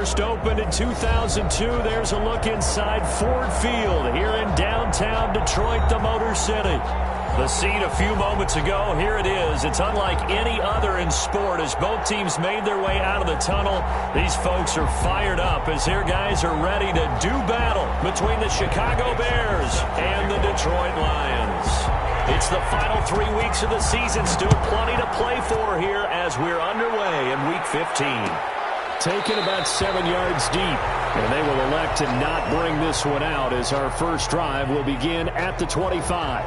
first opened in 2002. There's a look inside Ford Field here in downtown Detroit, the Motor City. The scene a few moments ago, here it is. It's unlike any other in sport as both teams made their way out of the tunnel. These folks are fired up as their guys are ready to do battle between the Chicago Bears and the Detroit Lions. It's the final 3 weeks of the season. Still plenty to play for here as we're underway in Week 15. Taken about 7 yards deep, and they will elect to not bring this one out as our first drive will begin at the 25.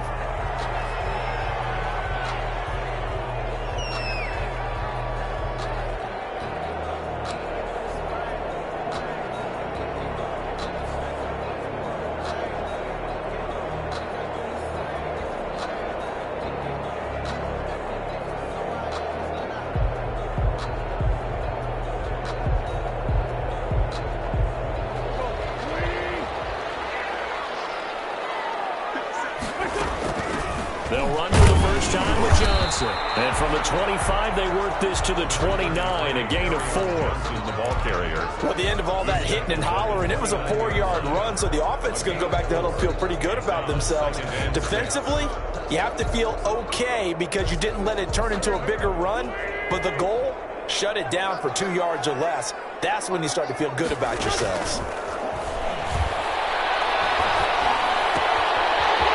They'll run for the first time with Johnson. And from the 25, they work this to the 29, a gain of 4. The ball carrier. Well, at the end of all that hitting and hollering, it was a 4-yard run, so the offense is going to go back to huddle, feel pretty good about themselves. Defensively, you have to feel okay because you didn't let it turn into a bigger run, but the goal, shut it down for 2 yards or less. That's when you start to feel good about yourselves.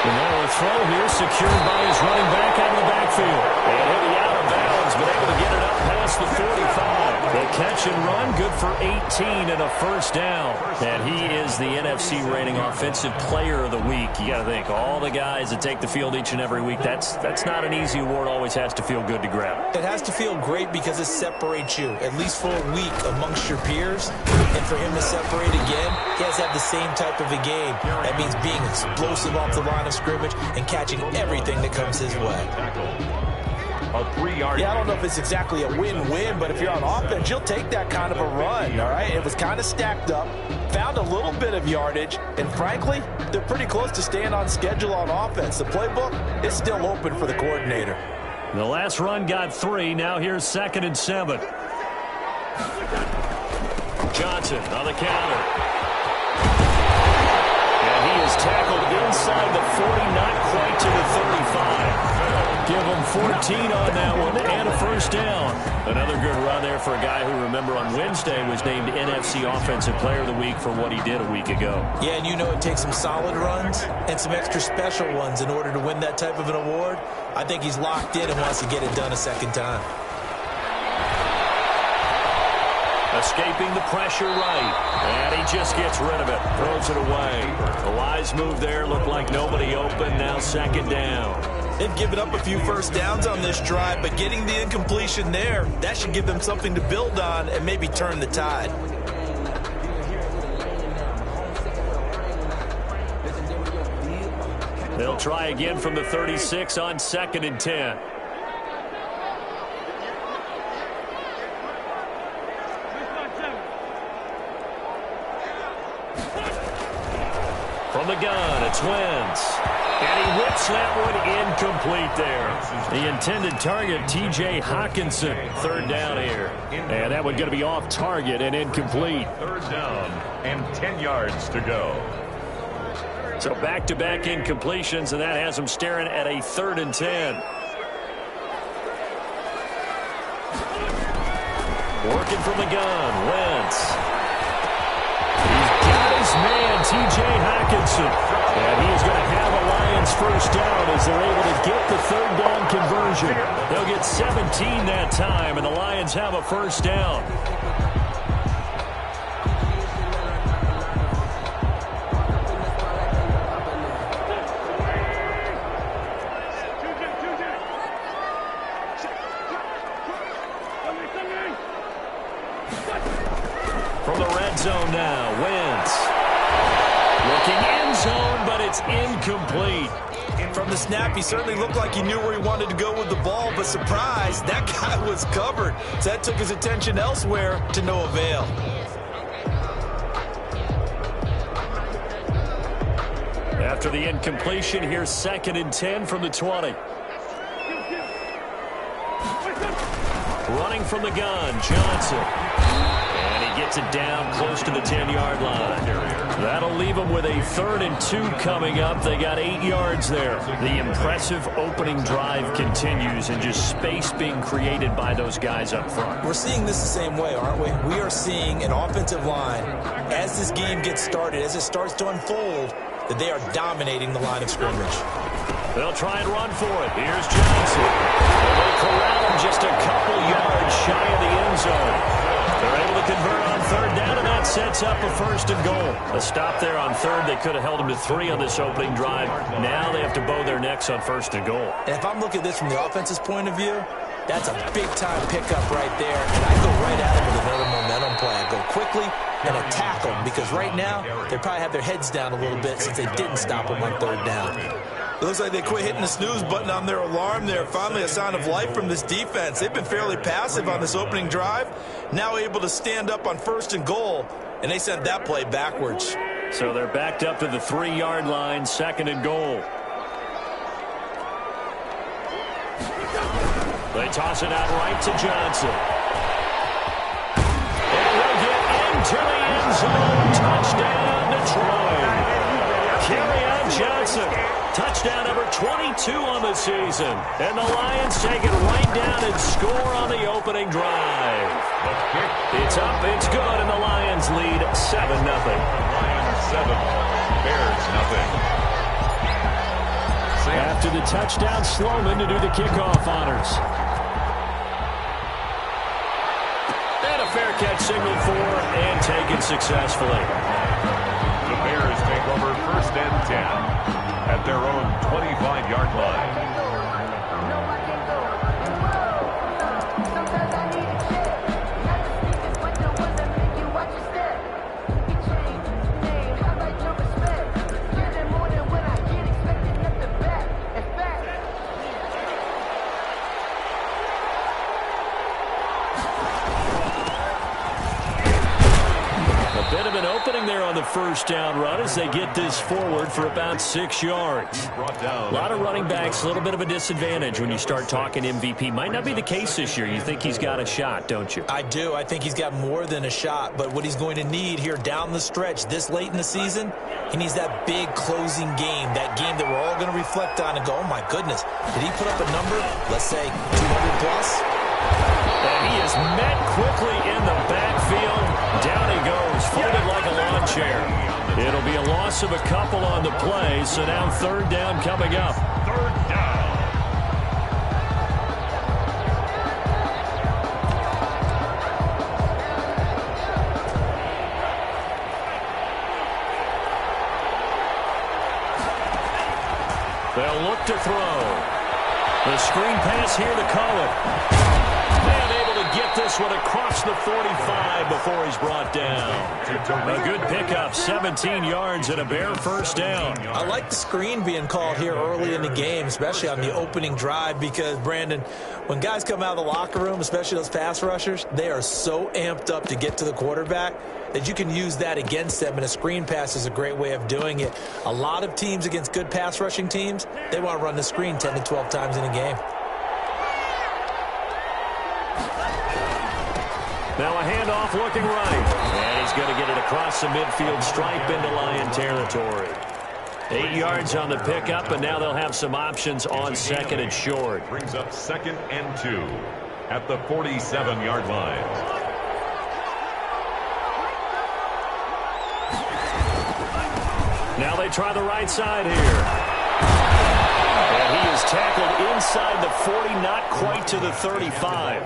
And now a throw here secured by his running back out of the backfield. And he'll be out of bounds, but able to get it up past the 45. The catch and run, good for 18 and a first down. And he is the NFC rating offensive player of the week. You got to think, all the guys that take the field each and every week, that's not an easy award. Always has to feel good to grab. It has to feel great because it separates you, at least for a week, amongst your peers. And for him to separate again, he has to have the same type of a game. That means being explosive off the line of scrimmage and catching everything that comes his way. A 3-yard. Yeah, I don't know if it's exactly a win-win, but if you're on offense, you'll take that kind of a run, all right? It was kind of stacked up, found a little bit of yardage, and frankly, they're pretty close to staying on schedule on offense. The playbook is still open for the coordinator. The last run got 3. Now here's 2nd and 7. Johnson on the counter. And he is tackled inside the 40, not quite to the 35. Give him 14 on that one and a first down. Another good run there for a guy who, remember, on Wednesday was named NFC Offensive Player of the Week for what he did a week ago. Yeah, and you know it takes some solid runs and some extra special ones in order to win that type of an award. I think he's locked in and wants to get it done a second time. Escaping the pressure right, and he just gets rid of it, throws it away. A wise move there, looked like nobody open, now 2nd down. They've given up a few first downs on this drive, but getting the incompletion there, that should give them something to build on and maybe turn the tide. They'll try again from the 36 on 2nd and 10. From the gun, it's Wentz. And he whips that one incomplete there. The intended target, T.J. Hawkinson. 3rd down here. And that one going to be off target and incomplete. 3rd down and 10 yards to go. So back-to-back incompletions, and that has him staring at a 3rd and 10. Working from the gun, Wentz. He's got his man, T.J. Hawkinson. And he is going to have a Lions first down as they're able to get the 3rd down conversion. They'll get 17 that time, and the Lions have a first down. From the red zone now, Wentz. Looking end zone, but it's incomplete. From the snap, he certainly looked like he knew where he wanted to go with the ball, but surprise, that guy was covered. So that took his attention elsewhere to no avail. After the incompletion, here's 2nd and 10 from the 20. Running from the gun, Johnson. And he gets it down close to the 10-yard line. That'll leave them with a 3rd and 2 coming up. They got 8 yards there. The impressive opening drive continues, and just space being created by those guys up front. We're seeing this the same way, aren't we? We are seeing an offensive line, as this game gets started, as it starts to unfold, that they are dominating the line of scrimmage. They'll try and run for it. Here's Johnson. And they corral him just a couple yards shy of the end zone. They're able to convert on 3rd down, and that sets up a 1st and goal. A stop there on 3rd. They could have held him to 3 on this opening drive. Now they have to bow their necks on 1st and goal. And if I'm looking at this from the offense's point of view, that's a big-time pickup right there. And I go right at him with another momentum play. I go quickly and attack them, because right now they probably have their heads down a little bit since they didn't stop him on 3rd down. It looks like they quit hitting the snooze button on their alarm there. Finally a sign of life from this defense. They've been fairly passive on this opening drive. Now able to stand up on 1st and goal, and they sent that play backwards. So they're backed up to the 3-yard line, 2nd and goal. They toss it out right to Johnson. And he'll get into the end zone. Touchdown, Detroit. Kerryon Johnson. Touchdown number 22 on the season. And the Lions take it right down and score on the opening drive. It's up, it's good, and the Lions lead 7-0. Lions 7, Bears 0. After the touchdown, Sloman to do the kickoff honors. And a fair catch signaled for and taken successfully. The Bears take over 1st and 10 at their own 25-yard line. Bit of an opening there on the 1st down run as they get this forward for about 6 yards. A lot of running backs, a little bit of a disadvantage when you start talking MVP. Might not be the case this year. You think he's got a shot, don't you? I do. I think he's got more than a shot. But what he's going to need here down the stretch this late in the season, he needs that big closing game, that game that we're all going to reflect on and go, oh, my goodness, did he put up a number, let's say, 200 plus? And he is met quickly in the backfield. Down he goes, folded like a lawn chair. It'll be a loss of a couple on the play, so now 3rd down coming up. 3rd down. They'll look to throw. The screen pass here to Cohen. And able to get this one across the 45 before he's brought down. A good pickup, 17 yards and a Bear 1st down. I like the screen being called here early in the game, especially on the opening drive, because, Brandon, when guys come out of the locker room, especially those pass rushers, they are so amped up to get to the quarterback that you can use that against them, and a screen pass is a great way of doing it. A lot of teams against good pass rushing teams, they want to run the screen 10 to 12 times in a game. Now a handoff looking right. And he's going to get it across the midfield stripe into Lion territory. 8 yards on the pickup, and now they'll have some options on 2nd and short. Brings up 2nd and 2 at the 47-yard line. Now they try the right side here. And he is tackled inside the 40, not quite to the 35.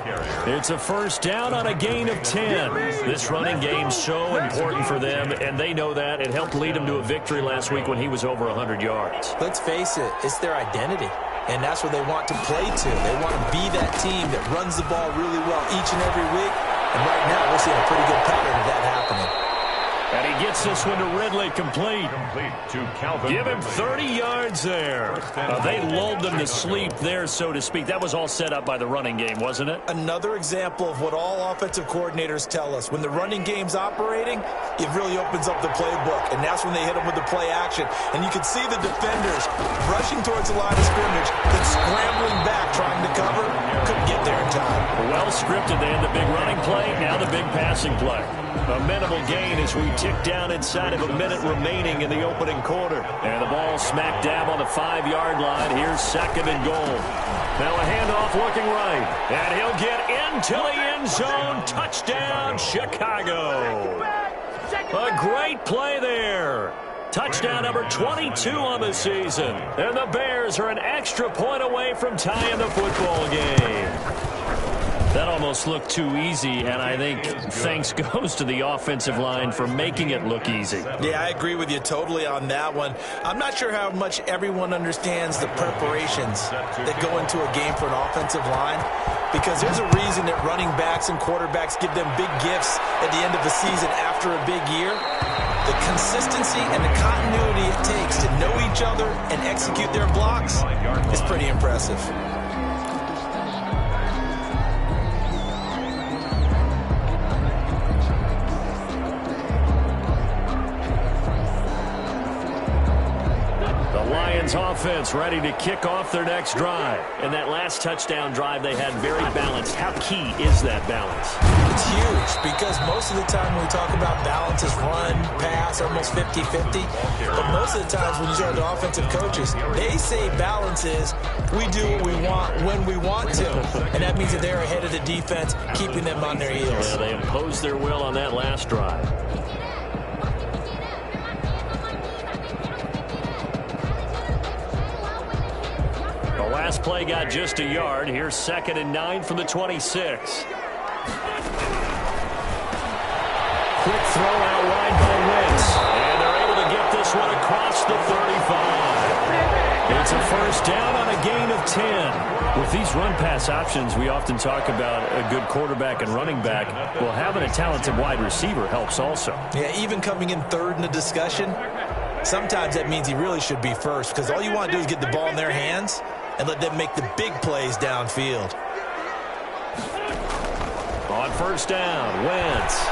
It's a 1st down on a gain of 10. This running game's so important for them, and they know that. It helped lead them to a victory last week when he was over 100 yards. Let's face it, it's their identity, and that's what they want to play to. They want to be that team that runs the ball really well each and every week, and right now we're seeing a pretty good pattern of that happening. And he gets this one to Ridley complete. To Calvin. Give him 30 yards there. They lulled them to sleep there, so to speak. That was all set up by the running game, wasn't it? Another example of what all offensive coordinators tell us. When the running game's operating, it really opens up the playbook, and that's when they hit them with the play action. And you can see the defenders rushing towards the line of scrimmage, then scrambling back, trying to cover. Couldn't get there in time. Well scripted. They had the big running play, now the big passing play. A minimal gain as we tick down inside of a minute remaining in the opening quarter. And the ball smack dab on the 5-yard line. Here's 2nd and goal. Now a handoff looking right. And he'll get into the end zone. Touchdown, Chicago. A great play there. Touchdown number 22 on the season. And the Bears are an extra point away from tying the football game. That almost looked too easy, and I think thanks goes to the offensive line for making it look easy. Yeah, I agree with you totally on that one. I'm not sure how much everyone understands the preparations that go into a game for an offensive line, because there's a reason that running backs and quarterbacks give them big gifts at the end of the season after a big year. The consistency and the continuity it takes to know each other and execute their blocks is pretty impressive. Offense ready to kick off their next drive. And that last touchdown drive they had very balanced. How key is that balance? It's huge, because most of the time when we talk about balance is run, pass, almost 50-50. But most of the times when you talk to offensive coaches, they say balance is we do what we want when we want to. And that means that they're ahead of the defense, keeping them on their heels. Yeah, they imposed their will on that last drive. Last play got just a yard. Here's 2nd and 9 from the 26. Quick throw out wide by Wentz. And they're able to get this one across the 35. It's a first down on a gain of 10. With these run-pass options, we often talk about a good quarterback and running back. Well, having a talented wide receiver helps also. Yeah, even coming in third in the discussion, sometimes that means he really should be first, because all you want to do is get the ball in their hands and let them make the big plays downfield. On first down, Wentz.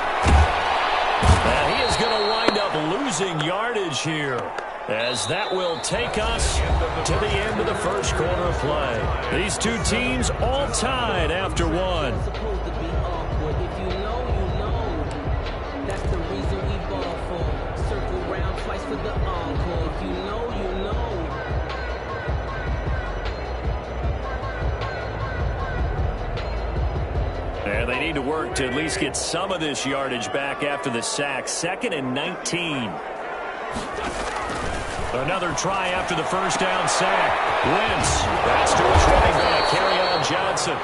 And he is going to wind up losing yardage here, as that will take us to the end of the first quarter of play. These two teams all tied after one. And they need to work to at least get some of this yardage back after the sack. 2nd and 19. Another try after the first down sack. Wentz. That's to his running back, Kerryon Johnson.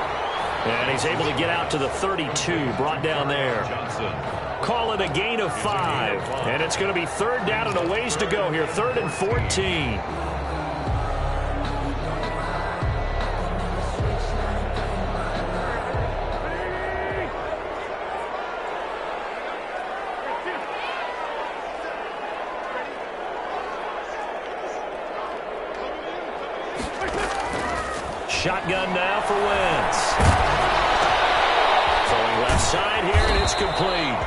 And he's able to get out to the 32, brought down there. Call it a gain of 5. And it's going to be 3rd down and a ways to go here. 3rd and 14. Shotgun now for Wentz. Throwing left side here, and it's complete.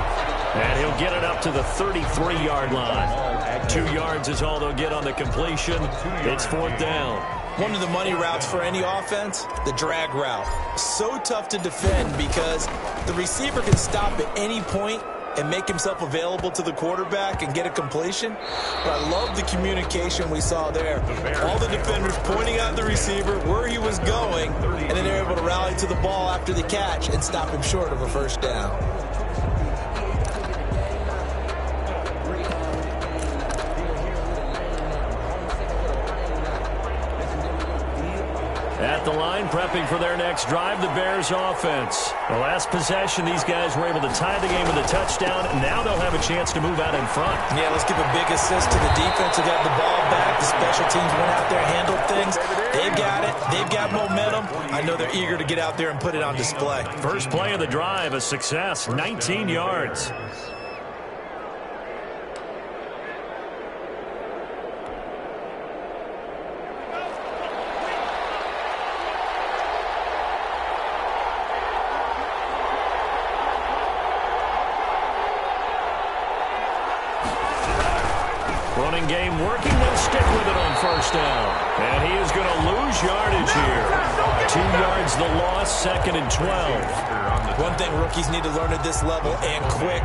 And he'll get it up to the 33-yard line. 2 yards is all they'll get on the completion. It's 4th down. One of the money routes for any offense, the drag route. So tough to defend because the receiver can stop at any point and make himself available to the quarterback and get a completion. But I love the communication we saw there. All the defenders pointing out the receiver, where he was going, and then they're able to rally to the ball after the catch and stop him short of a first down. At the line, prepping for their next drive, the Bears offense. The last possession, these guys were able to tie the game with a touchdown. Now they'll have a chance to move out in front. Yeah, let's give a big assist to the defense who got the ball back. The special teams went out there, handled things. They've got it. They've got momentum. I know they're eager to get out there and put it on display. First play of the drive, a success, 19 yards. Running game working, they'll stick with it on first down. And he is going to lose yardage here. 2 yards the loss, 2nd and 12. One thing rookies need to learn at this level, and quick,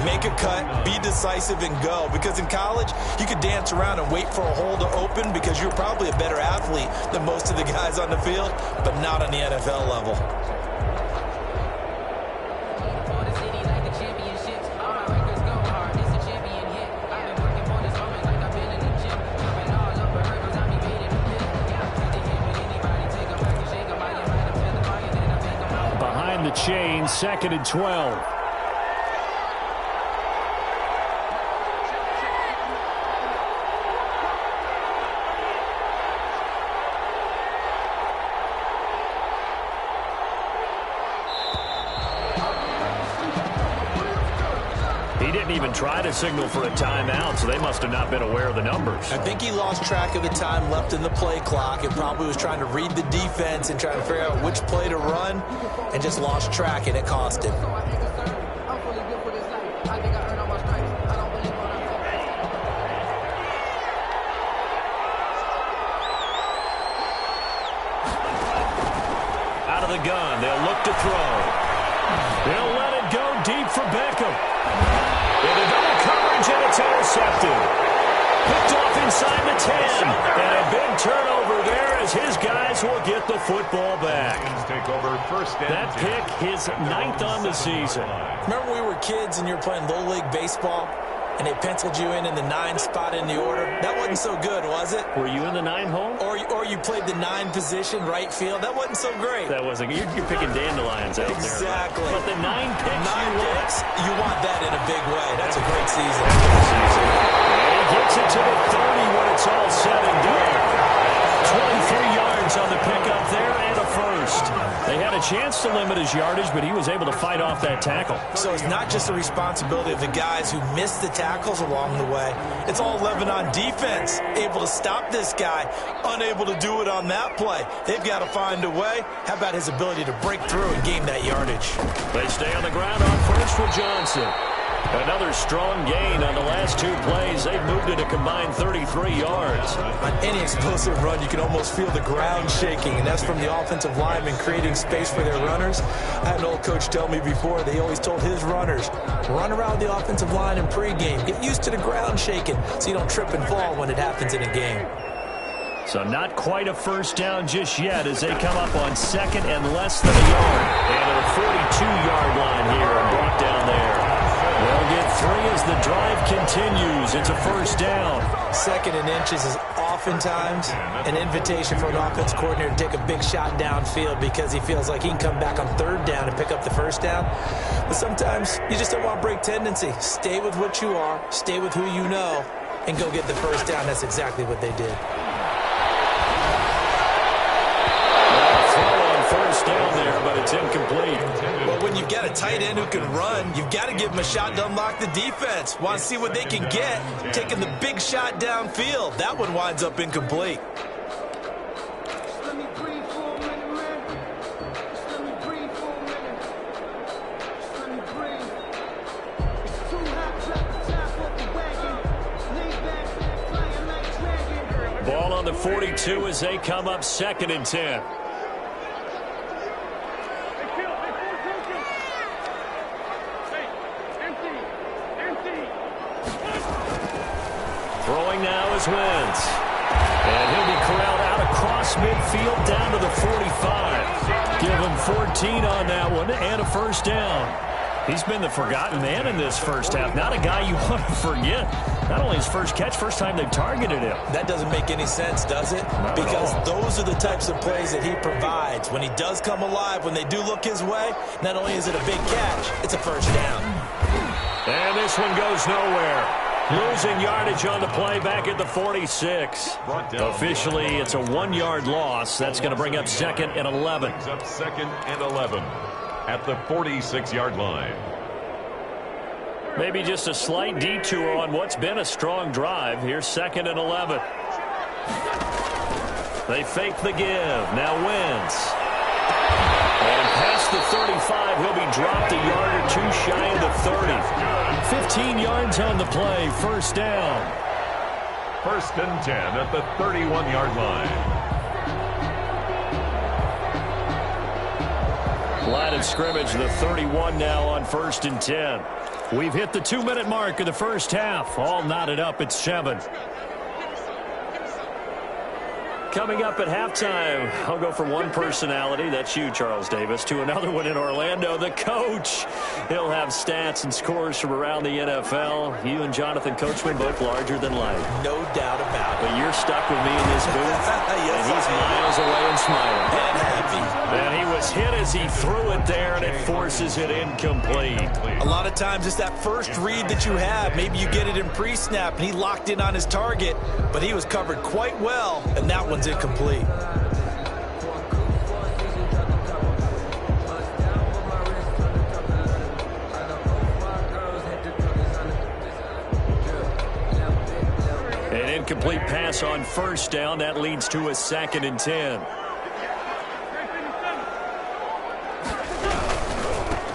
make a cut, be decisive, and go. Because in college, you could dance around and wait for a hole to open because you're probably a better athlete than most of the guys on the field, but not on the NFL level. The chain, 2nd and 12. He didn't even try to signal for a timeout, so they must have not been aware of the numbers. I think he lost track of the time left in the play clock and probably was trying to read the defense and trying to figure out which play to run and just lost track, and it cost him. Out of the gun, they'll look to throw. They'll let it go deep for Beckham. Into double coverage, and it's intercepted. Picked off inside the 10. And a big turnover there as his guys will get the football back. That pick, his 9th on the season. Remember when we were kids and you were playing Little League Baseball and they penciled you in the 9 spot in the order? That wasn't so good, was it? Were you in the 9 hole? Or you played the 9 position, right field? That wasn't so great. That wasn't. You're picking dandelions out exactly. there. But the 9 picks, 9 picks, you want that in a big way. That's a great season. And he gets it to the 30 when it's all said and done. 23 yards on the pickup there and a first. They had a chance to limit his yardage, but he was able to fight off that tackle. So it's not just the responsibility of the guys who missed the tackles along the way. It's all 11 on defense, able to stop this guy, unable to do it on that play. They've got to find a way. How about his ability to break through and gain that yardage? They stay on the ground on first with Johnson. Another strong gain on the last 2 plays. They've moved it a combined 33 yards. On any explosive run, you can almost feel the ground shaking, and that's from the offensive linemen creating space for their runners. I had an old coach tell me before, they always told his runners, run around the offensive line in pregame. Get used to the ground shaking so you don't trip and fall when it happens in a game. So not quite a first down just yet as they come up on 2nd and less than a yard. And at a 42-yard line here and brought down there. They'll get 3 as the drive continues. It's a first down. 2nd and inches is oftentimes an invitation for an offense coordinator to take a big shot downfield because he feels like he can come back on 3rd down and pick up the first down. But sometimes you just don't want to break tendency. Stay with what you are, stay with who you know, and go get the first down. That's exactly what they did. First down there, but it's incomplete. Well, when you've got a tight end who can run, you've got to give him a shot to unlock the defense. Want to see what they can get, taking the big shot downfield. That one winds up incomplete. Ball on the 42 as they come up 2nd and 10. Throwing now is Wentz. And he'll be corralled out across midfield down to the 45. Give him 14 on that one and a first down. He's been the forgotten man in this first half. Not a guy you want to forget. Not only his first catch, first time they've targeted him. That doesn't make any sense, does it? Because those are the types of plays that he provides. When he does come alive, when they do look his way, not only is it a big catch, it's a first down. And this one goes nowhere. Losing yardage on the play back at the 46. Officially, it's a 1-yard loss. That's going to bring up 2nd and 11. Up 2nd and 11 at the 46-yard line. Maybe just a slight detour on what's been a strong drive. Here's 2nd and 11. They fake the give. Now Wentz. And past the 35, he'll be dropped a yard or 2 shy of the 30. 15 yards on the play, first down. 1st and 10 at the 31-yard line. Line of scrimmage, the 31 now on 1st and 10. We've hit the 2-minute mark of the first half. All knotted up at 7. Coming up at halftime, I'll go from one personality, that's you, Charles Davis, to another one in Orlando, the coach. He'll have stats and scores from around the NFL. You and Jonathan Coachman both larger than life. No doubt about it. But you're stuck with me in this booth, Yes, and he's miles away and smiling. And happy. And he was hit as he threw it there, and it forces it incomplete. A lot of times it's that first read that you have. Maybe you get it in pre-snap, and he locked in on his target, but he was covered quite well, and that one's incomplete. An incomplete pass on first down. That leads to a 2nd and 10.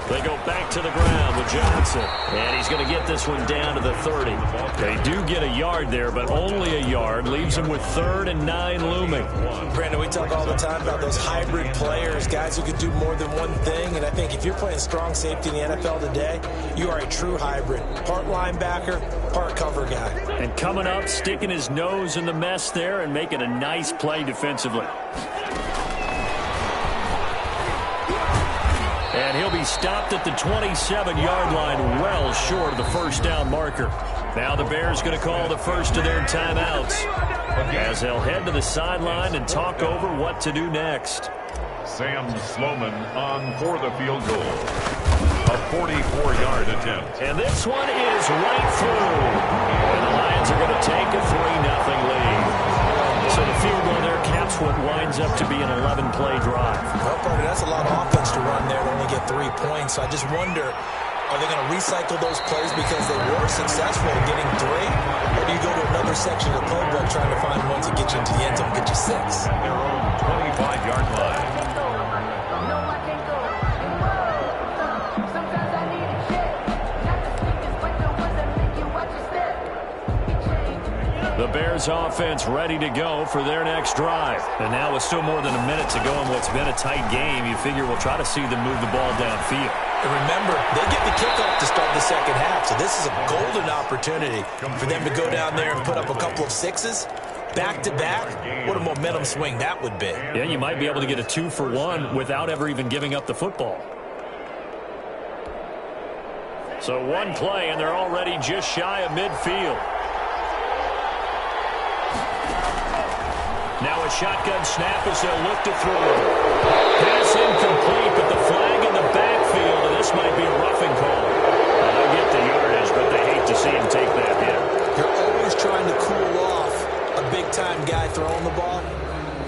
They go back to the ground with Johnson. And he's going to get this one down to the 30. They do get a yard there, but only a yard. Leaves them with 3rd and 9 looming. Brandon, we talk all the time about those hybrid players, guys who could do more than one thing. And I think if you're playing strong safety in the NFL today, you are a true hybrid. Part linebacker, part cover guy. And coming up, sticking his nose in the mess there and making a nice play defensively. And he'll be stopped at the 27-yard line, well short of the first down marker. Now the Bears going to call the first of their timeouts as they'll head to the sideline and talk over what to do next. Sam Sloman on for the field goal. A 44-yard attempt. And this one is right through. And the Lions are going to take a 3-0 lead. So the field goal there caps what winds up to be an 11-play drive. Well, Parker, that's a lot of offense to run there to only get 3 points. So I just wonder, are they going to recycle those plays because they were successful in getting 3? Or do you go to another section of the playbook trying to find one to get you into the end zone and get you 6? At their own 25-yard line. The Bears offense ready to go for their next drive. And now with still more than a minute to go in what's been a tight game, you figure we'll try to see them move the ball downfield. And remember, they get the kickoff to start the second half, so this is a golden opportunity for them to go down there and put up a couple of 6s. Back-to-back, what a momentum swing that would be. Yeah, you might be able to get a 2-for-1 without ever even giving up the football. So one play, and they're already just shy of midfield. Now a shotgun snap as they'll look to throw. Pass incomplete, but the flag in the backfield, and this might be a roughing call. Well, they get the yardage, but they hate to see him take that hit. You're always trying to cool off a big-time guy throwing the ball,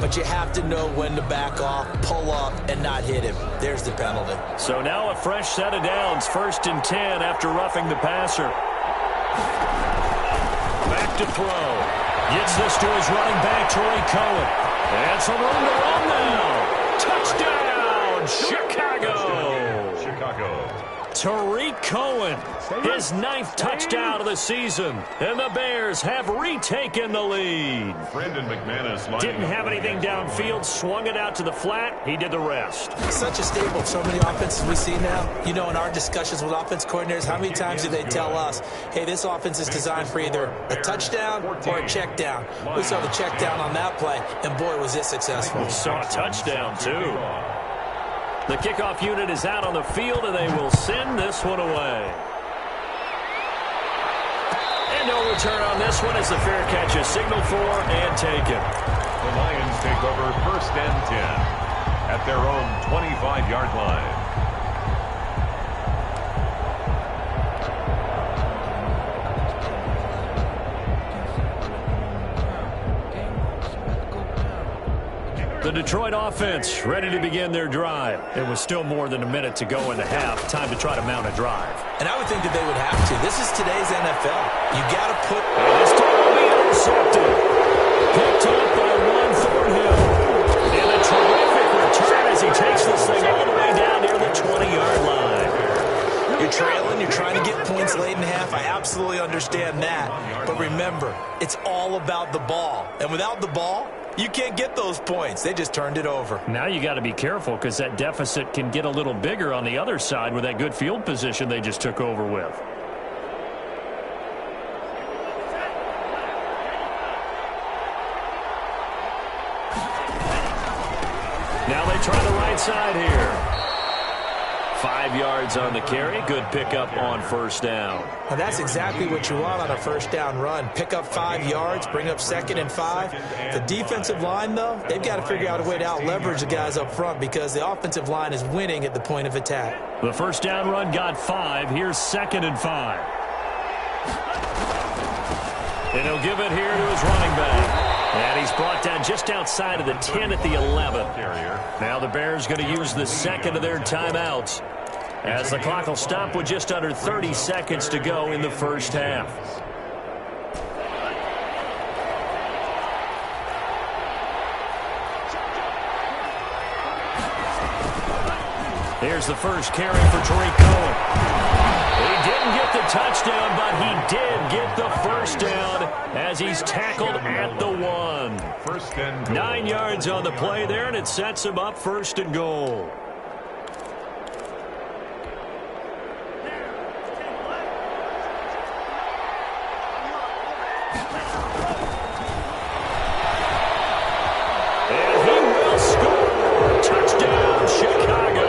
but you have to know when to back off, pull up, and not hit him. There's the penalty. So now a fresh set of downs, 1st and 10 after roughing the passer. Back to throw. Gets this to his running back, Tariq Cohen. And some room to run now. Touchdown, Chicago. Chicago. Tariq Cohen, his 9th touchdown of the season. And the Bears have retaken the lead. Brandon McManus Didn't have anything downfield, swung it out to the flat. He did the rest. Such a staple of so many offenses we see now. You know, in our discussions with offense coordinators, how many times do they tell us, hey, this offense is designed for either a touchdown or a check down? We saw the check down on that play, and boy, was it successful. We saw a touchdown, too. The kickoff unit is out on the field, and they will send this one away. And no return on this one as the fair catch is signaled for and taken. The Lions take over 1st and 10 at their own 25-yard line. The Detroit offense ready to begin their drive. It was still more than a minute to go in the half. Time to try to mount a drive. And I would think that they would have to. This is today's NFL. You got to put... And this time will be intercepted. Picked up by Juan Thornhill. And a terrific return as he takes this thing all the way down near the 20-yard line. You're trailing. You're trying to get points late in the half. I absolutely understand that. But remember, it's all about the ball. And without the ball, You can't get those points. They just turned it over. Now you got to be careful because that deficit can get a little bigger on the other side with that good field position they just took over with. Now they try the right side here. 5 yards on the carry. Good pickup on first down. Well, that's exactly what you want on a first down run. Pick up 5 yards, bring up 2nd and 5. The defensive line, though, they've got to figure out a way to out-leverage the guys up front because the offensive line is winning at the point of attack. The first down run got 5. Here's 2nd and 5. And he'll give it here to his running back. And he's brought down just outside of the 10 at the 11. Now the Bears going to use the second of their timeouts as the clock will stop with just under 30 seconds to go in the first half. Here's the first carry for Tariq Cohen. He didn't get the touchdown, but he did get the first down as he's tackled at the 1. First and goal. 9 yards on the play there, and it sets him up 1st and goal. And he will score. Touchdown, Chicago.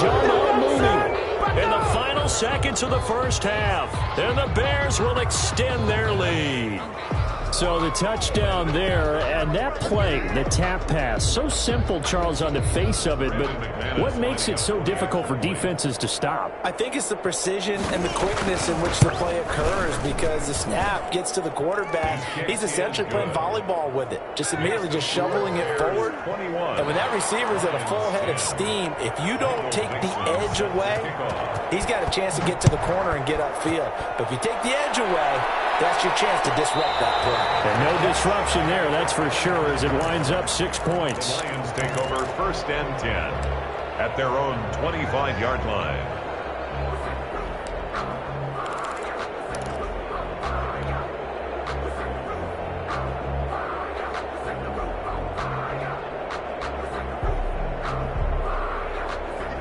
John Mooney. In the final seconds of the first half, and the Bears will extend their lead. So the touchdown there, and that play, the tap pass, so simple, Charles, on the face of it, but what makes it so difficult for defenses to stop? I think it's the precision and the quickness in which the play occurs because the snap gets to the quarterback. He's essentially playing volleyball with it, just immediately just shoveling it forward. And when that receiver's at a full head of steam, if you don't take the edge away, he's got a chance to get to the corner and get upfield. But if you take the edge away, that's your chance to disrupt that play. And no disruption there, that's for sure, as it winds up 6 points. Lions take over 1st and 10 at their own 25-yard line.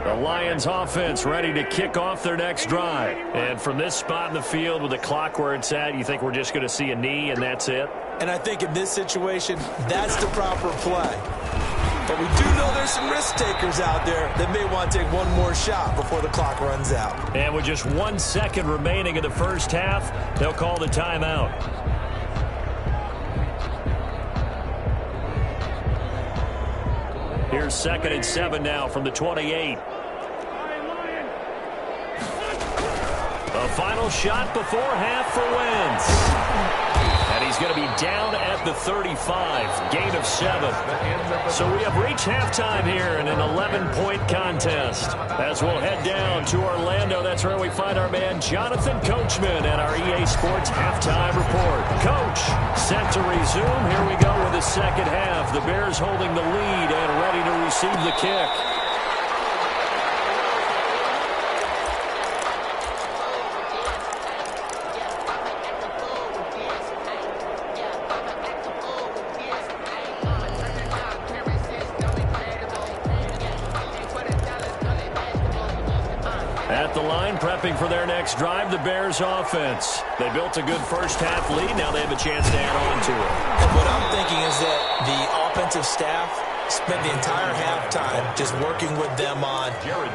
The Lions offense ready to kick off their next drive. And from this spot in the field with the clock where it's at, you think we're just going to see a knee and that's it? And I think in this situation, that's the proper play. But we do know there's some risk takers out there that may want to take one more shot before the clock runs out. And with just 1 second remaining in the first half, they'll call the timeout. Here's 2nd and 7 now from the 28. A final shot before half for Wentz. And he's going to be down at the 35, gain of 7. So we have reached halftime here in an 11-point contest. As we'll head down to Orlando, that's where we find our man Jonathan Coachman and our EA Sports halftime report. Coach, set to resume. Here we go with the second half. The Bears holding the lead and ready to receive the kick. At the line, prepping for their next drive, the Bears offense. They built a good first half lead. Now they have a chance to add on to it. And what I'm thinking is that the offensive staff spent the entire halftime just working with them on,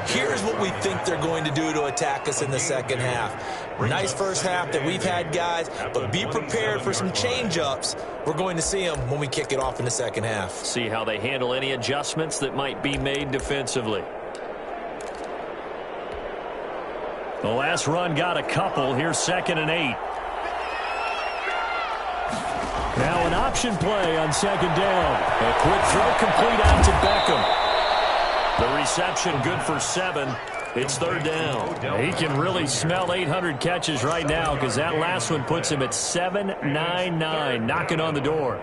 here's what we think they're going to do to attack us in the second half. Nice first half that we've had, guys, but be prepared for some change-ups. We're going to see them when we kick it off in the second half. See how they handle any adjustments that might be made defensively. The last run got a couple. Here's 2nd and 8. Now an option play on 2nd down. A quick throw complete out to Beckham. The reception good for 7. It's 3rd down. He can really smell 800 catches right now because that last one puts him at 799, knocking on the door.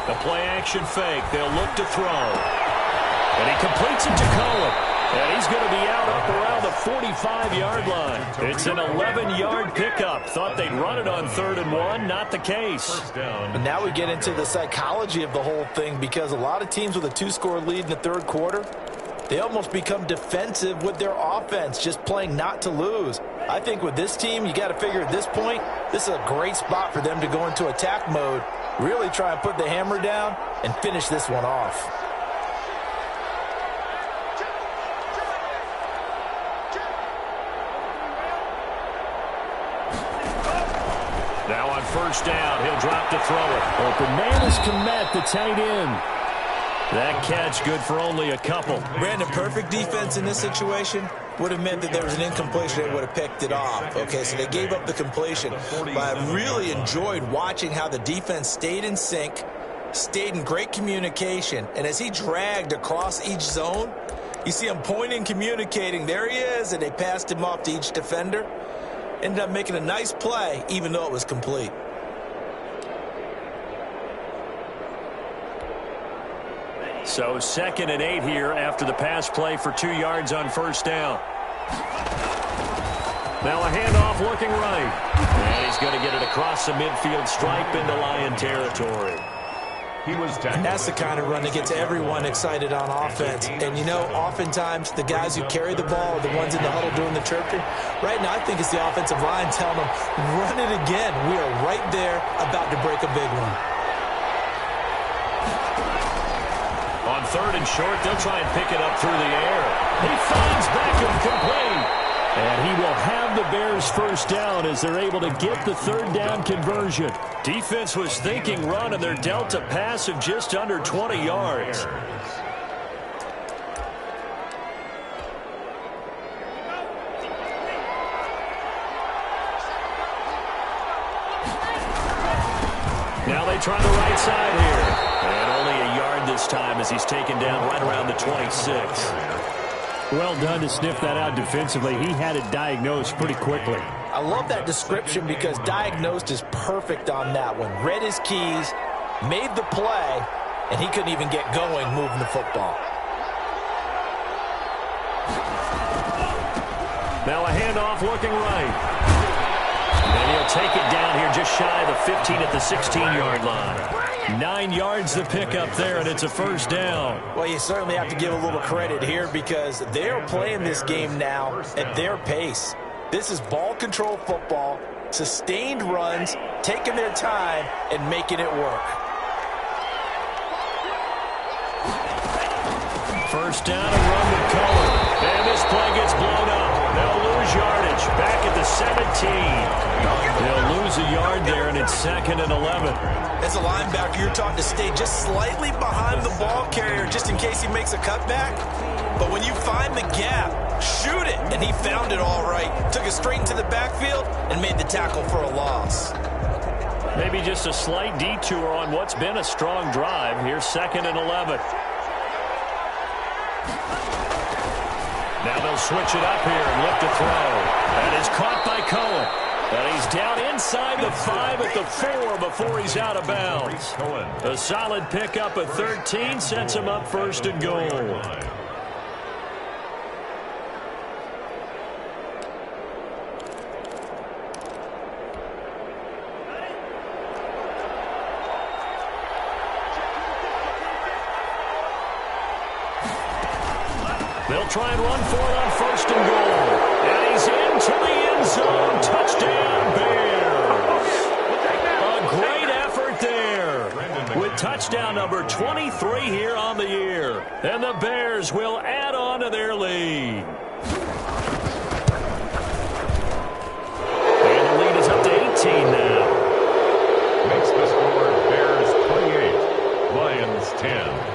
The play action fake. They'll look to throw. And he completes it to Cohen. And he's going to be out up around the 45-yard line. It's an 11-yard pickup. Thought they'd run it on 3rd and 1. Not the case. And now we get into the psychology of the whole thing, because a lot of teams with a 2-score lead in the 3rd quarter, they almost become defensive with their offense, just playing not to lose. I think with this team, you got to figure at this point, this is a great spot for them to go into attack mode, really try and put the hammer down and finish this one off. Now on 1st down, he'll drop to throw it. Open man is Kombat, the tight end. That catch good for only a couple. Brandon, perfect defense in this situation would have meant that there was an incompletion. They would have picked it off. Okay, so they gave up the completion. But I really enjoyed watching how the defense stayed in sync, stayed in great communication. And as he dragged across each zone, you see him pointing, communicating. There he is, and they passed him off to each defender. Ended up making a nice play, even though it was complete. So 2nd and 8 here after the pass play for 2 yards on 1st down. Now a handoff looking right. And he's going to get it across the midfield stripe into Lion territory. And that's the kind of run that gets everyone excited on offense. And, you know, oftentimes the guys who carry the ball are the ones in the huddle doing the chirping. Right now, I think it's the offensive line telling them, run it again. We are right there about to break a big one. On 3rd and short, they'll try and pick it up through the air. He finds Beckham complete. And he will have the Bears 1st down as they're able to get the 3rd down conversion. Defense was thinking run, and they're dealt a pass of just under 20 yards. Now they try the right side here. And only a yard this time as he's taken down right around the 26. Well done to sniff that out defensively. He had it diagnosed pretty quickly. I love that description because diagnosed is perfect on that one. Read his keys, made the play, and he couldn't even get going moving the football. Now a handoff looking right. And he'll take it down here just shy of the 15 at the 16-yard line. 9 yards the pickup there, and it's a 1st down. Well, you certainly have to give a little credit here because they're playing this game now at their pace. This is ball control football, sustained runs, taking their time, and making it work. 1st down and run with Cohen. And this play gets blown up. They'll lose yardage. Back at the 17. They'll lose a yard there, and it's 2nd and 11. As a linebacker, you're taught to stay just slightly behind the ball carrier just in case he makes a cutback. But when you find the gap, shoot it. And he found it all right. Took it straight into the backfield and made the tackle for a loss. Maybe just a slight detour on what's been a strong drive. Here's 2nd and 11. Now they'll switch it up here and look to throw. That is caught by Cohen. And he's down inside the 5 at the 4 before he's out of bounds. A solid pickup of 13 sets him up 1st and goal. They'll try and run for it on 1st and goal. And he's into the end zone. Touchdown, Bears. A great effort there with touchdown number 23 here on the year. And the Bears will add on to their lead. And the lead is up to 18 now. Makes the score Bears 28, Lions 10.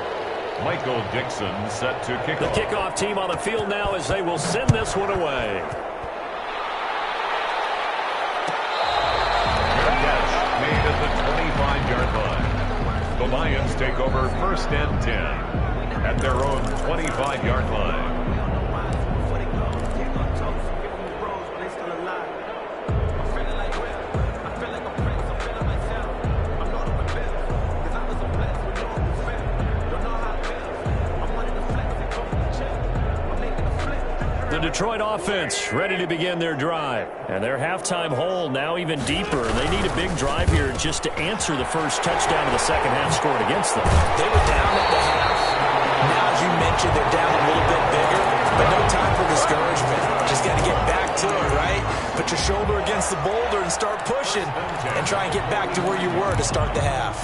Michael Dixon set to kick off. The kickoff team on the field now as they will send this one away. Catch made at the 25-yard line. The Lions take over 1st and 10 at their own 25-yard line. Detroit offense ready to begin their drive. And their halftime hole now even deeper. They need a big drive here just to answer the first touchdown of the second half scored against them. They were down at the half. Now, as you mentioned, they're down a little bit bigger, but no time for discouragement. Just got to get back to it, right? Put your shoulder against the boulder and start pushing and try and get back to where you were to start the half.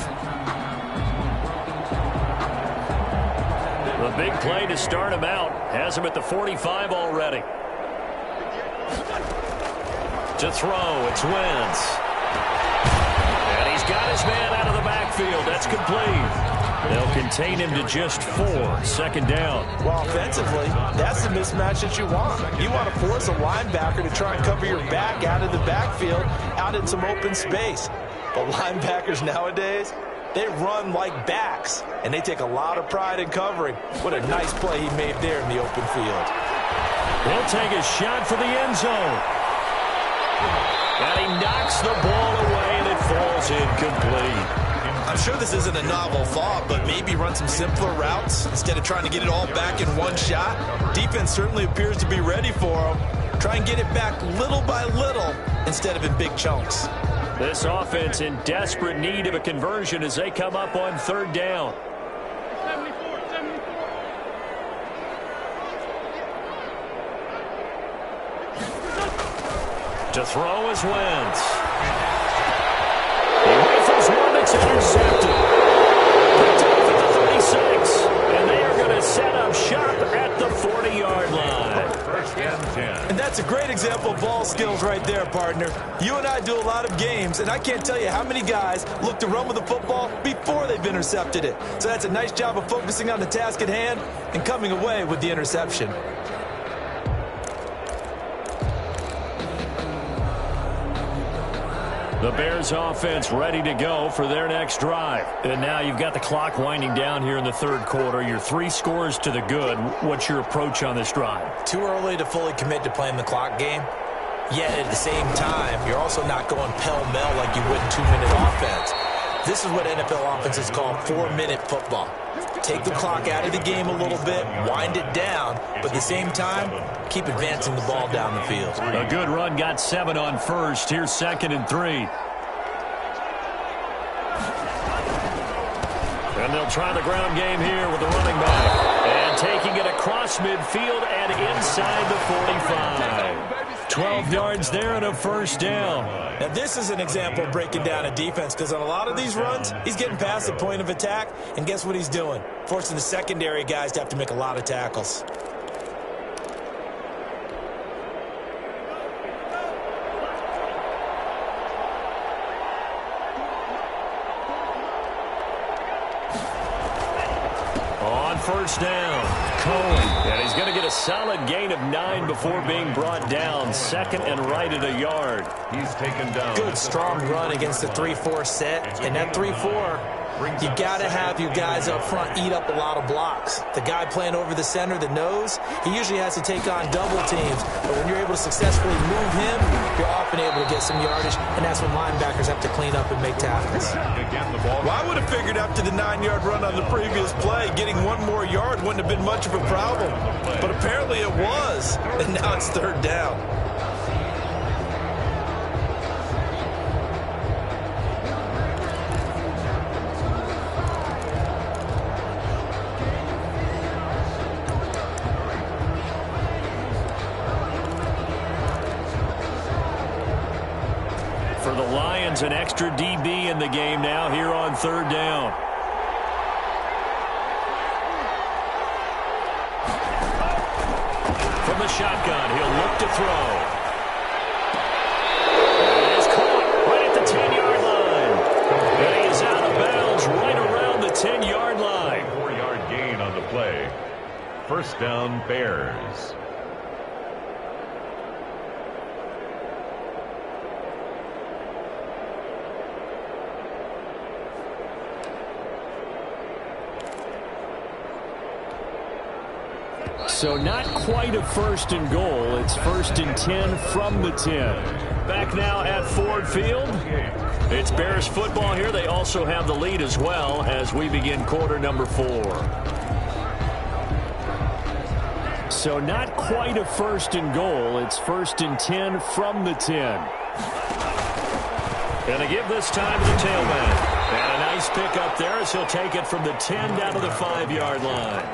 The big play to start him out has him at the 45 already. To throw, it's Wentz. And he's got his man out of the backfield. That's complete. They'll contain him to just 4. Second down. Well, offensively, that's the mismatch that you want. You want to force a linebacker to try and cover your back out of the backfield, out in some open space. But linebackers nowadays, they run like backs, and they take a lot of pride in covering. What a nice play he made there in the open field. He'll take a shot for the end zone. And he knocks the ball away, and it falls incomplete. I'm sure this isn't a novel thought, but maybe run some simpler routes instead of trying to get it all back in one shot. Defense certainly appears to be ready for him. Try and get it back little by little instead of in big chunks. This offense in desperate need of a conversion as they come up on third down. To throw is Wentz. He rifles one that's intercepted. Picked off at the 36. And they are going to set up shop at the 40-yard line. First and 10. And that's a great example of ball skills right there, partner. You and I do a lot of games, and I can't tell you how many guys look to run with the football before they've intercepted it. So that's a nice job of focusing on the task at hand and coming away with the interception. The Bears offense ready to go for their next drive. And now you've got the clock winding down here in the third quarter. You're 3 scores to the good. What's your approach on this drive? Too early to fully commit to playing the clock game. Yet at the same time, you're also not going pell-mell like you would in 2-minute offense. This is what NFL offenses call 4-minute football. Take the clock out of the game a little bit, wind it down, but at the same time, keep advancing the ball down the field. A good run got 7 on first. Here's 2nd and 3. And they'll try the ground game here with the running back. And taking it across midfield and inside the 45. 12 yards there and a first down. Now, this is an example of breaking down a defense because on a lot of these runs, he's getting past the point of attack, and guess what he's doing? Forcing the secondary guys to have to make a lot of tackles. On first down, Cohen. And he's going to get a solid gain of 9 before being brought down. 2nd and right at a yard. He's taken down. Good, strong run against the 3-4 set. And that 3-4, you got to have your guys up front eat up a lot of blocks. The guy playing over the center, the nose, he usually has to take on double teams. But when you're able to successfully move him, you're often able to get some yardage. And that's when linebackers have to clean up and make tackles. Again, the ball. Well, I would have figured after the 9-yard run on the previous play, getting 1 more yard wouldn't have been much of a problem. But apparently it was, and now it's 3rd down. For the Lions, an extra DB in the game now here on 3rd down. From the shotgun, he'll look to throw. And he's caught right at the 10-yard line. And he's out of bounds right around the 10-yard line. 4-yard gain on the play. First down, Bears. So not quite a 1st and goal. It's 1st and 10 from the 10. Back now at Ford Field. It's Bears football here. They also have the lead as well as we begin quarter number 4. So not quite a first and goal. It's 1st and 10 from the 10. Going to give this time to the tailback. And a nice pick up there as he'll take it from the 10 down to the 5-yard line.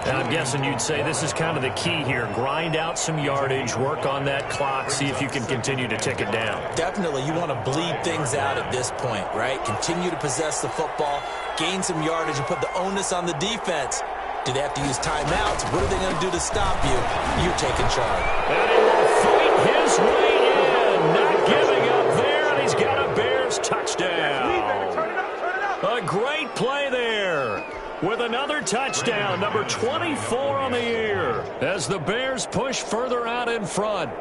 And I'm guessing you'd say this is kind of the key here. Grind out some yardage, work on that clock, see if you can continue to tick it down. Definitely. You want to bleed things out at this point, right? Continue to possess the football, gain some yardage, and put the onus on the defense. Do they have to use timeouts? What are they going to do to stop you? You're taking charge. And he will fight his way in. Not giving up there, and he's got a Bears touchdown. A great play there with another touchdown, number 24 on the year, as the Bears push further out in front.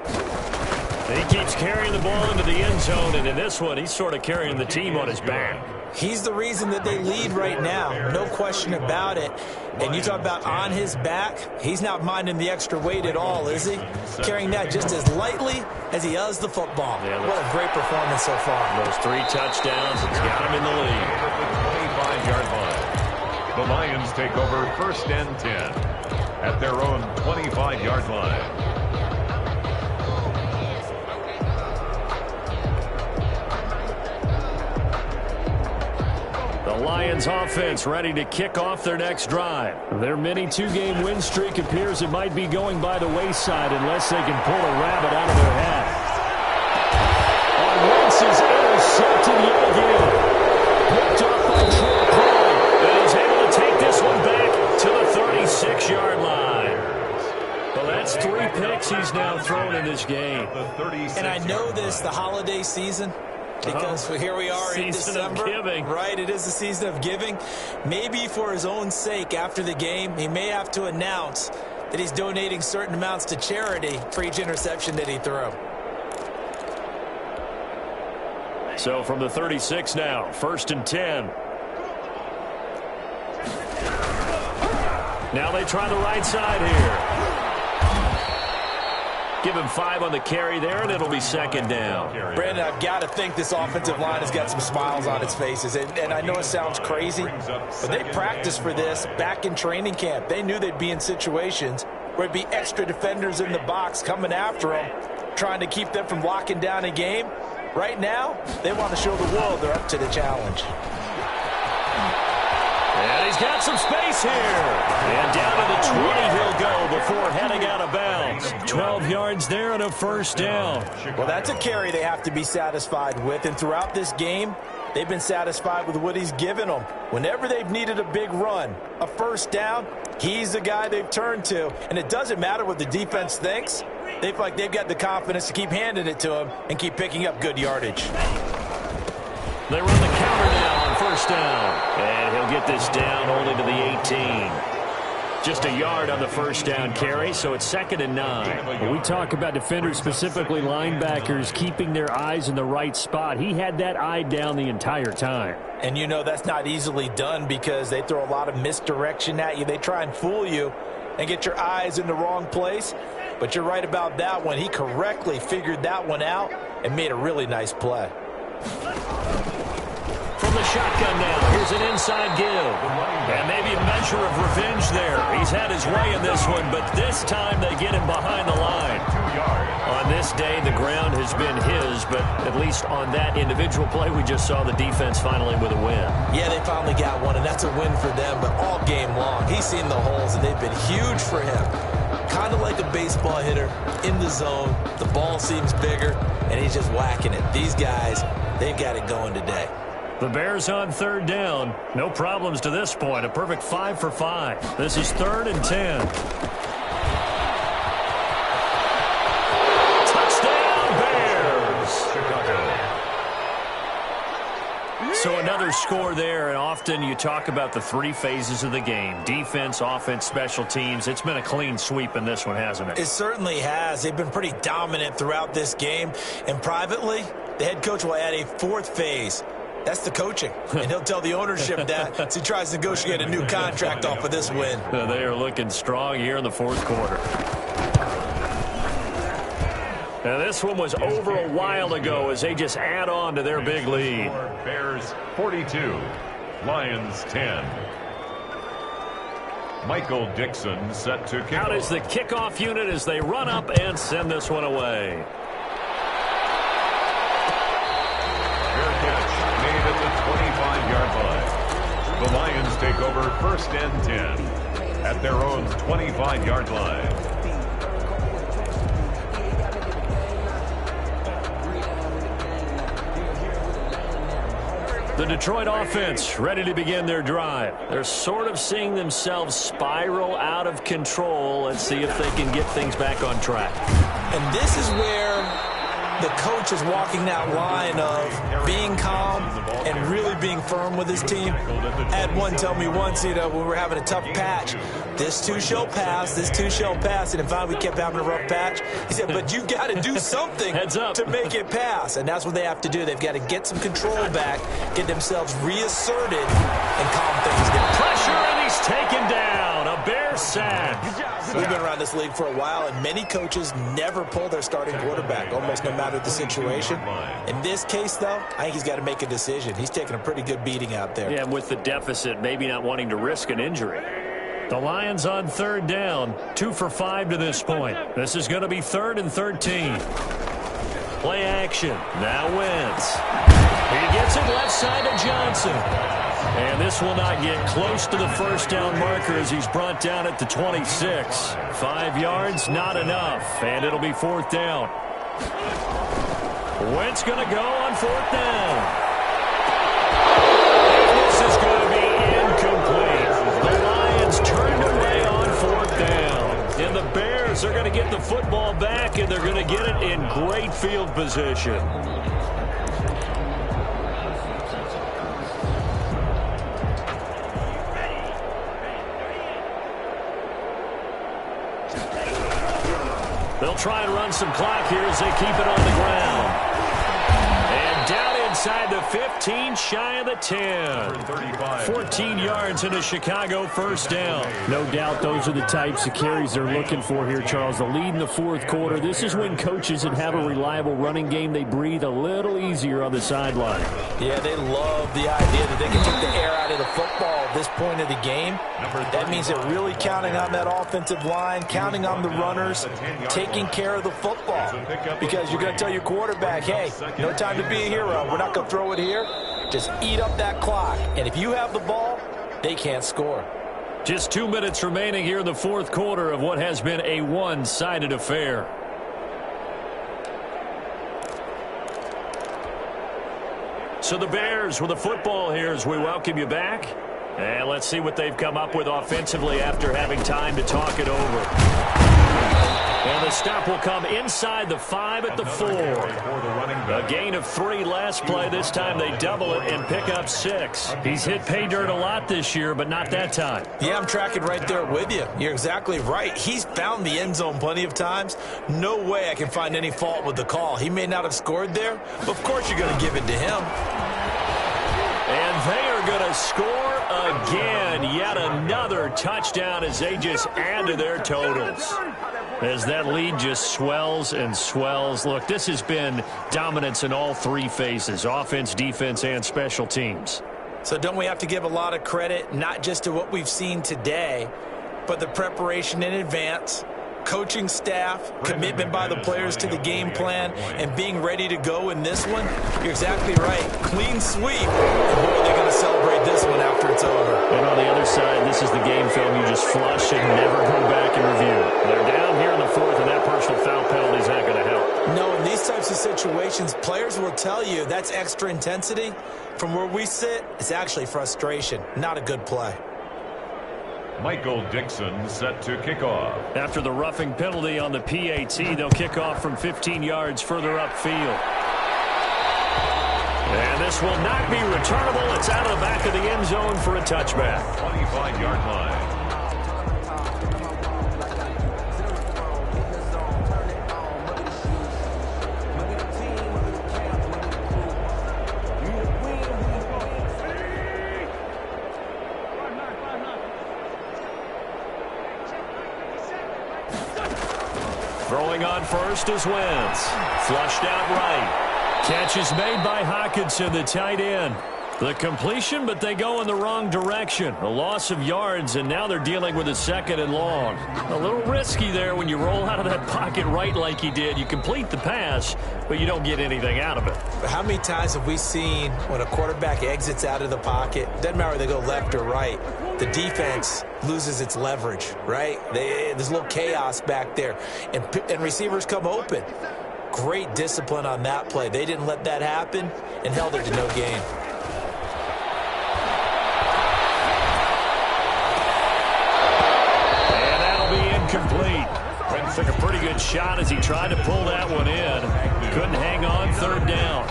He keeps carrying the ball into the end zone, and in this one, he's sort of carrying the team on his back. He's the reason that they lead right now, no question about it. And you talk about on his back, he's not minding the extra weight at all, is he? Carrying that just as lightly as he does the football. Yeah, what a great performance so far. Those 3 touchdowns, it's got him in the lead. 25-yard line. The Lions take over 1st and 10 at their own 25-yard line. The Lions offense ready to kick off their next drive. Their mini 2-game win streak appears it might be going by the wayside unless they can pull a rabbit out of their hat. On Wentz's intercepted yet again. Picked up by Troy Cole. And he's able to take this one back to the 36-yard line. Well, that's 3 picks he's now thrown in this game. And I know this, the holiday season, because here we are in December. Season of giving. Right, it is the season of giving. Maybe for his own sake after the game, he may have to announce that he's donating certain amounts to charity for each interception that he threw. So from the 36 now, 1st and 10. Now they try the right side here. Give him 5 on the carry there, and it'll be 2nd down. Brandon, I've got to think this offensive line has got some smiles on its faces. And I know it sounds crazy, but they practiced for this back in training camp. They knew they'd be in situations where it'd be extra defenders in the box coming after them, trying to keep them from locking down a game. Right now, they want to show the world they're up to the challenge. And he's got some space here. And down to the 20 he'll go before heading out of bounds. 12 yards there and a 1st down. Well, that's a carry they have to be satisfied with. And throughout this game, they've been satisfied with what he's given them. Whenever they've needed a big run, a 1st down, he's the guy they've turned to. And it doesn't matter what the defense thinks. They feel like they've got the confidence to keep handing it to him and keep picking up good yardage. They run the counter now on 1st down. And he'll get this down only to the 18. Just a yard on the 1st down carry, so it's 2nd and 9. When we talk about defenders, specifically linebackers, keeping their eyes in the right spot, he had that eye down the entire time. And you know that's not easily done because they throw a lot of misdirection at you. They try and fool you and get your eyes in the wrong place. But you're right about that one. He correctly figured that one out and made a really nice play. From the shotgun now, here's an inside give. And maybe a measure of revenge there. He's had his way in this one, but this time they get him behind the line. On this day, the ground has been his, but at least on that individual play, we just saw the defense finally with a win. Yeah, they finally got one, and that's a win for them, but all game long, he's seen the holes, and they've been huge for him. Kind of like a baseball hitter in the zone. The ball seems bigger, and he's just whacking it. These guys, they've got it going today. The Bears on 3rd down. No problems to this point. A perfect 5 for 5. This is 3rd and 10. Touchdown, Bears! So another score there, and often you talk about the 3 phases of the game. Defense, offense, special teams. It's been a clean sweep in this one, hasn't it? It certainly has. They've been pretty dominant throughout this game. And privately, the head coach will add a 4th phase. That's the coaching, and he'll tell the ownership that as he tries to negotiate a new contract off of this win. They are looking strong here in the 4th quarter. Now this one was over a while ago as they just add on to their big lead. Bears 42, Lions 10. Michael Dixon set to kick Out off. is the kickoff unit as they run up and send this one away. Fair catch made at the 25-yard line. The Lions take over 1st and 10 at their own 25-yard line. The Detroit offense ready to begin their drive. They're sort of seeing themselves spiral out of control. Let's see if they can get things back on track. And this is where the coach is walking that line of being calm and really being firm with his team. I had one tell me once, when we were having a tough patch, this too shall pass, this too shall pass. And in fact, we kept having a rough patch. He said, but you've got to do something to make it pass. And that's what they have to do. They've got to get some control back, get themselves reasserted, and calm things down. Pressure, and he's taken down. A Bear sack. We've been around this league for a while, and many coaches never pull their starting quarterback, almost no matter the situation. In this case, though, I think he's got to make a decision. He's taking a pretty good beating out there. Yeah, with the deficit, maybe not wanting to risk an injury. The Lions on 3rd down, 2 for 5 to this point. This is going to be 3rd and 13. Play action. Now Wentz. He gets it left side to Johnson. And this will not get close to the 1st down marker as he's brought down at the 26. 5 yards, not enough. And it'll be 4th down. Wentz going to go on 4th down. And this is going to be incomplete. The Lions turned away on 4th down. And the Bears are going to get the football back, and they're going to get it in great field position. They'll try and run some clock here as they keep it on the ground. And down inside the 15, shy of the 10. 14 yards into Chicago, 1st down. No doubt those are the types of carries they're looking for here, Charles. The lead in the 4th quarter. This is when coaches that have a reliable running game, they breathe a little easier on the sideline. Yeah, they love the idea that they can take the air out of the football at this point of the game. That means they're really counting on that offensive line, counting on the runners, taking care of the football. Because you're going to tell your quarterback, hey, no time to be a hero. We're not going to throw it here. Just eat up that clock. And if you have the ball, they can't score. Just 2 minutes remaining here in the 4th quarter of what has been a one-sided affair. So the Bears with the football here as we welcome you back. And let's see what they've come up with offensively after having time to talk it over. And the stop will come inside the 5 at the 4. A gain of 3 last play. This time they double it and pick up 6. He's hit pay dirt a lot this year, but not that time. Yeah, I'm tracking right there with you. You're exactly right. He's found the end zone plenty of times. No way I can find any fault with the call. He may not have scored there, but of course you're going to give it to him. And they are going to score again. Yet another touchdown as they just add to their totals. As that lead just swells and swells. Look, this has been dominance in all 3 phases, offense, defense, and special teams. So don't we have to give a lot of credit, not just to what we've seen today, but the preparation in advance, coaching staff, commitment by the players to the game plan, and being ready to go in this one? You're exactly right. Clean sweep. And boy, they're going to celebrate this one after it's over. And on the other side, this is the game film you just flush and never go back and review. They're down here in the 4th, and that personal foul penalty is not going to help. No, in these types of situations, players will tell you that's extra intensity. From where we sit, it's actually frustration. Not a good play. Michael Dixon set to kick off. After the roughing penalty on the PAT, they'll kick off from 15 yards further upfield. And this will not be returnable. It's out of the back of the end zone for a touchback. 25-yard line. Throwing on first is Wentz. Flushed out right. Catch is made by Hawkinson, the tight end. The completion, but they go in the wrong direction. A loss of yards, and now they're dealing with a 2nd and long. A little risky there when you roll out of that pocket right like he did. You complete the pass, but you don't get anything out of it. But how many times have we seen when a quarterback exits out of the pocket, doesn't matter whether they go left or right, the defense loses its leverage, right? There's a little chaos back there, and receivers come open. Great discipline on that play. They didn't let that happen and held it to no gain. Complete. Prince took a pretty good shot as he tried to pull that one in. Couldn't hang on 3rd down.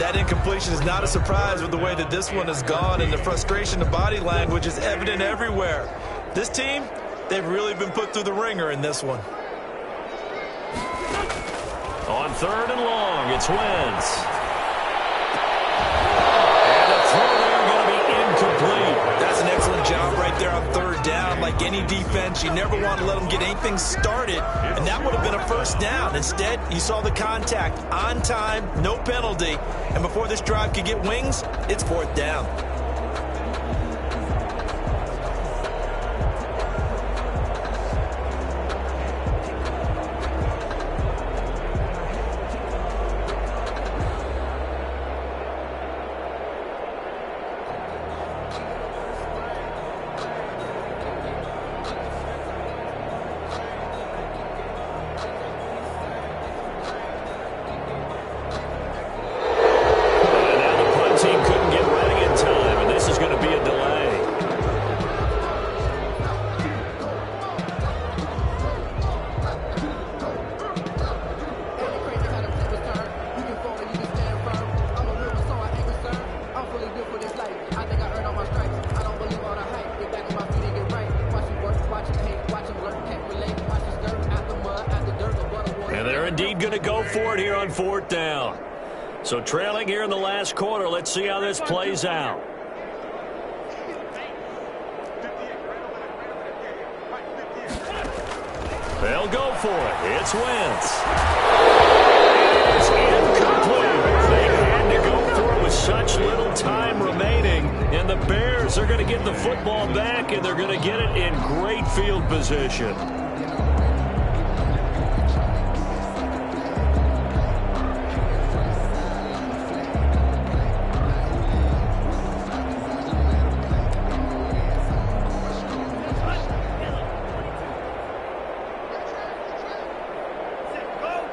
That incompletion is not a surprise with the way that this one has gone, and the frustration of body language is evident everywhere. This team, they've really been put through the ringer in this one. On 3rd and long, it's Wentz. And the throw there going to be incomplete. That's an excellent job right there on 3rd down. Like any defense, you never want to let them get anything started, and that would have been a 1st down. Instead, you saw the contact on time, no penalty, and before this drive could get wings, it's 4th down. Indeed going to go for it here on 4th down. So trailing here in the last quarter. Let's see how this plays out. They'll go for it. It's Wentz. It's incomplete. They had to go for it with such little time remaining. And the Bears are going to get the football back, and they're going to get it in great field position.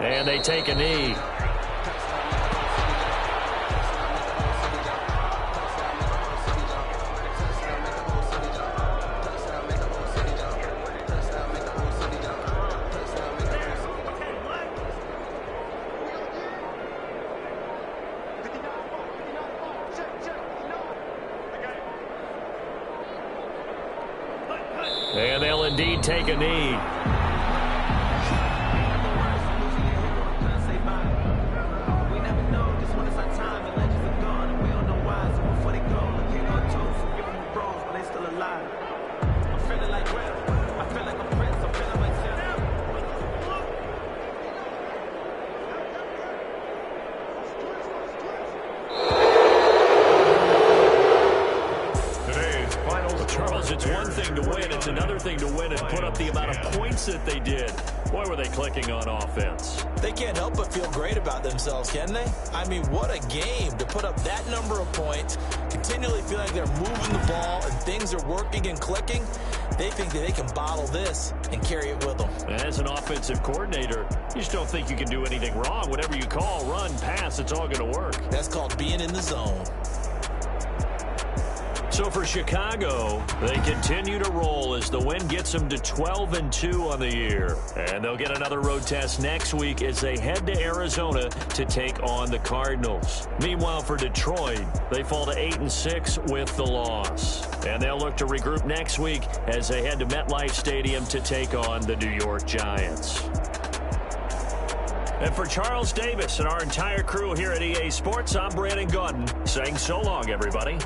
And they take a knee. And they'll indeed take a knee. It's one thing to win. It's another thing to win and put up the amount of points that they did. Boy, were they clicking on offense. They can't help but feel great about themselves, can they? I mean, what a game to put up that number of points, continually feel like they're moving the ball and things are working and clicking. They think that they can bottle this and carry it with them. As an offensive coordinator, you just don't think you can do anything wrong. Whatever you call, run, pass, it's all going to work. That's called being in the zone. So for Chicago, they continue to roll as the win gets them to 12-2 on the year. And they'll get another road test next week as they head to Arizona to take on the Cardinals. Meanwhile, for Detroit, they fall to 8-6 with the loss. And they'll look to regroup next week as they head to MetLife Stadium to take on the New York Giants. And for Charles Davis and our entire crew here at EA Sports, I'm Brandon Gaudin saying so long, everybody.